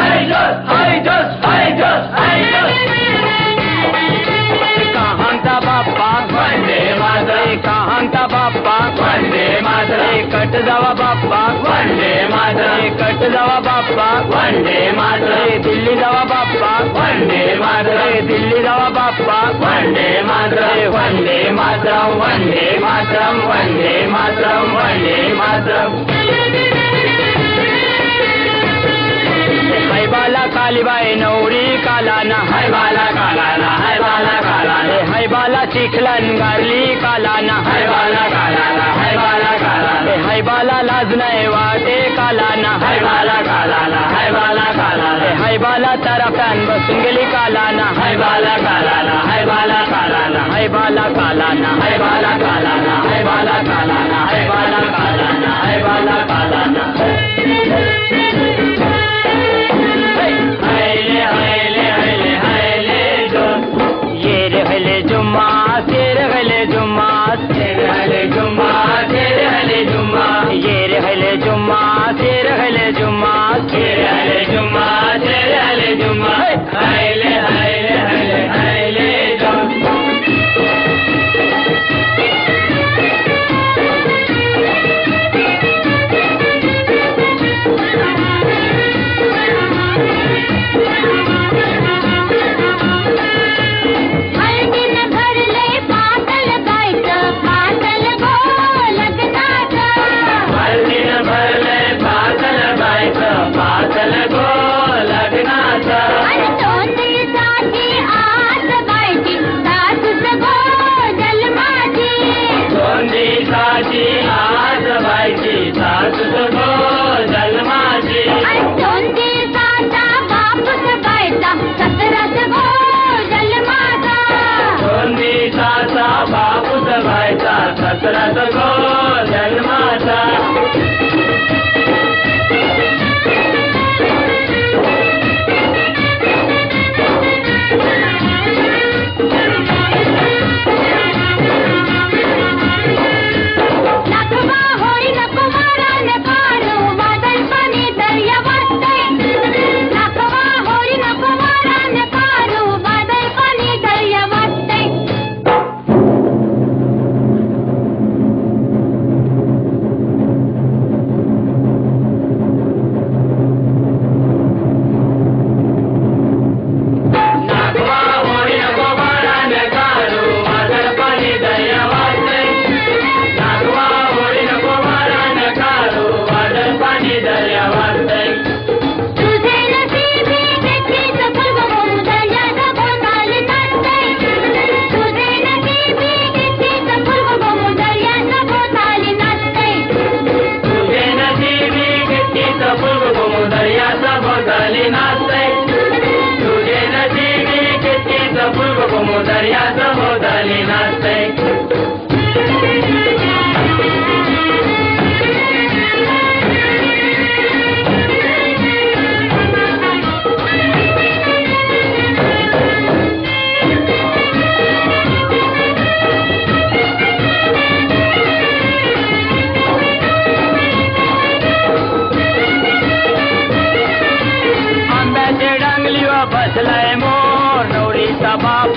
हाय जस हाय जस हाय जस हाय जस कहांता बाप्पा वंदे मातरम कहांता बाप्पा वंदे मातरम कट जावा बाप्पा वंदे मातरम कट जावा बाप्पा वंदे मातरम दिल्ली जावा बाप्पा वंदे मातरम दिल्ली जावा बाप्पा वंदे मातरम वंदे मातरम वंदे मातरम वंदे मातरम वंदे मातरम हाय बाला कालीबाई नवरी कालाना हाय बाला कालाना हाय बाला कालाना हाय बाला चिखलन गारली कालाना हाय बाला कालाना हाय बाला कालाना हाय बाला लाज नाही वाटे कालाना हाय बाला कालाना हाय बाला कालाना हाय बाला तरफ्यान बसून गेली कालाना हाय बाला कालाना हाय बाला कालाना हाय बाला कालाना हाय बाला कालाना हाय बाला कालाना हाय बाला कालाना हाय बाला कालाना हायले हायले हायले हायले जोस ये रहले जुम्मा शेर रहले जुम्मा तेरे हले जुम्मा तेरे हले जुम्मा ये रहले जुम्मा शेर रहले जुम्मा तेरे हले जुम्मा तेरे हले जुम्मा हायले हायले हायले हायले जोस सतरत गो जन्माचा बसलाय मोर नवरीचा बाप